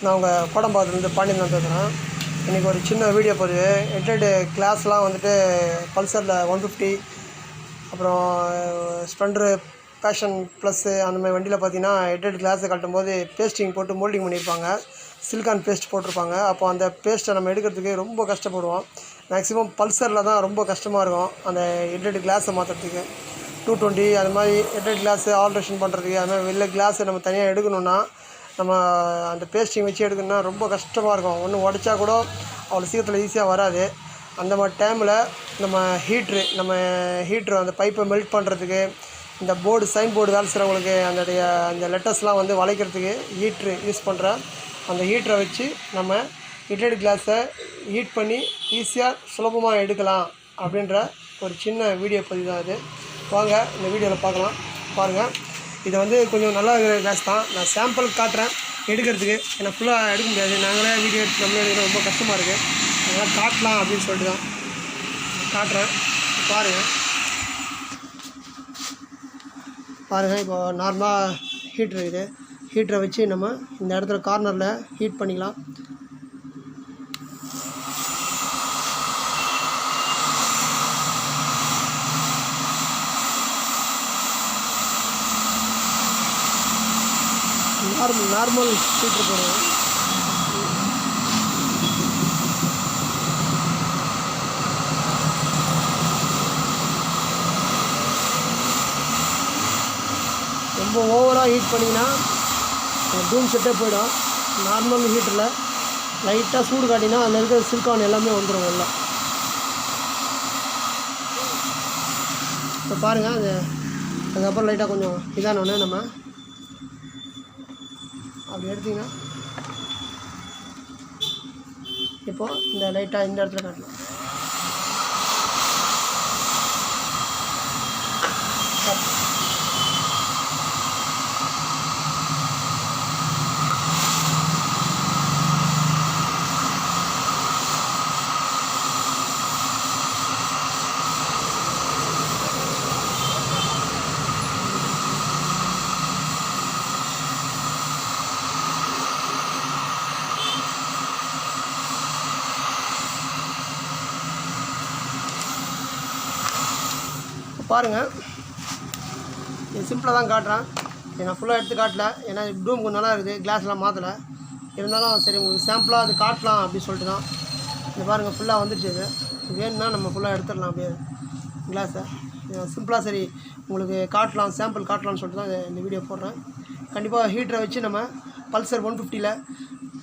நான் உங்கள் கோடம்பாக்கத்துலேருந்து பாண்டியன் தான் பேசுகிறேன். இன்றைக்கி ஒரு சின்ன வீடியோ போகுது. ஹெட்லைட்டு கிளாஸ்லாம் வந்துட்டு பல்சரில் 150, அப்புறம் ஸ்ப்ளெண்டரு, பேஷன் ப்ளஸ்ஸு அந்த மாதிரி வண்டியில் பார்த்தீங்கன்னா ஹெட்லைட் கிளாஸை கட்டும்போது பேஸ்டிங் போட்டு மோல்டிங் பண்ணியிருப்பாங்க. சிலிக்கான் பேஸ்ட் போட்டிருப்பாங்க. அப்போ அந்த பேஸ்ட்டை நம்ம எடுக்கிறதுக்கு ரொம்ப கஷ்டப்படுவோம். மேக்ஸிமம் பல்சரில் தான் ரொம்ப கஷ்டமாக இருக்கும் அந்த ஹெட்லைட் கிளாஸை மாற்றுறதுக்கு. 220 அது மாதிரி ஹெட்லைட் கிளாஸு ஆல்ட்ரேஷன் பண்ணுறதுக்கு, அது மாதிரி வெளில கிளாஸை நம்ம தனியாக எடுக்கணுன்னா நம்ம அந்த பேஸ்டிங் வச்சு எடுக்கணுன்னா ரொம்ப கஷ்டமாக இருக்கும். ஒன்று உடச்சா கூட அவ்வளோ சீக்கிரத்தில் ஈஸியாக வராது. அந்த மாதிரி டைமில் நம்ம ஹீட்ரு அந்த பைப்பை மெல்ட் பண்ணுறதுக்கு, இந்த போர்டு சைன் போர்டு வேலை செய்கிறவங்களுக்கு அந்த லெட்டர்ஸ்லாம் வந்து வளைக்கிறதுக்கு ஹீட்ரு யூஸ் பண்ணுறேன். அந்த ஹீட்டரை வச்சு நம்ம ஹெட்லைட் கிளாஸை ஹீட் பண்ணி ஈஸியாக சுலபமாக எடுக்கலாம் அப்படின்ற ஒரு சின்ன வீடியோ பதிவு தான் இது. வாங்க இந்த வீடியோவில் பார்க்கலாம். பாருங்கள், இதை வந்து கொஞ்சம் நல்லா இருக்கிற கிளாஸ் தான். நான் சாம்பிள் காட்டுறேன் எடுக்கிறதுக்கு. ஏன்னா ஃபுல்லாக எடுக்க முடியாது, நாங்களே வீடியோ எடுத்து நம்மளே எடுக்க ரொம்ப கஷ்டமாக இருக்குது. அதனால் காட்டலாம் அப்படின்னு சொல்லிட்டு தான் காட்டுறேன். பாருங்கள் இப்போ நார்மலாக ஹீட்ரு இருக்குது. ஹீட்டரை வச்சு நம்ம இந்த இடத்துல கார்னரில் ஹீட் பண்ணிக்கலாம். நார்மல் ஹீட்ரு போடுவோம். ரொம்ப ஓவராக ஹீட் பண்ணிங்கன்னா டூம் செட்டே போயிடும். நார்மல் ஹீட்டரில் லைட்டாக சூடு காட்டினா அதில் இருக்கிற சிலிக்கான் எல்லாமே வந்துடும் எல்லாம். இப்போ பாருங்கள், அதுக்கப்புறம் லைட்டாக கொஞ்சம் இதானோடனே நம்ம அப்படி எடுத்திங்கன்னா இப்போது இந்த லைட்டாக இந்த இடத்துல காட்டலாம். பாருங்கள், இது சிம்பிளாக தான் காட்டுறேன். நான் ஃபுல்லாக எடுத்து காட்டல, ஏன்னா டூம் கொஞ்சம் நல்லா இருக்குது, கிளாஸ்லாம் மாற்றலை. இருந்தாலும் சரி உங்களுக்கு சாம்பிளாக அது காட்டலாம் அப்படின்னு சொல்லிட்டு தான். இது பாருங்கள், ஃபுல்லாக வந்துடுச்சு. இது வேணும்னா நம்ம ஃபுல்லாக எடுத்துடலாம் அப்படியே கிளாஸை. சிம்பிளாக சரி உங்களுக்கு காட்டலாம், சாம்பிள் காட்டலாம்னு சொல்லிட்டு தான் இந்த வீடியோ போடுறேன். கண்டிப்பாக ஹீட்டரை வச்சு நம்ம பல்சர் 150ல்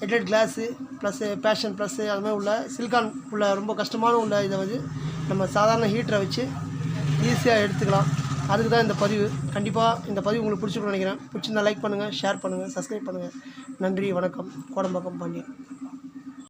headlight glass plus Passion plus அது மாதிரி உள்ள சிலிக்கான் உள்ள ரொம்ப கஷ்டமான உள்ள இதை வந்து நம்ம சாதாரண ஹீட்டரை வச்சு ஈஸியாக எடுத்துக்கலாம். அதுக்கு தான் இந்த பதிவு. கண்டிப்பாக இந்த பதிவு உங்களுக்கு பிடிச்சிருக்குன்னு நினைக்கிறேன். பிடிச்சிருந்தா லைக் பண்ணுங்கள், ஷேர் பண்ணுங்கள், சப்ஸ்கிரைப் பண்ணுங்கள். நன்றி, வணக்கம். கோடம்பாக்கம் பாண்டியன்.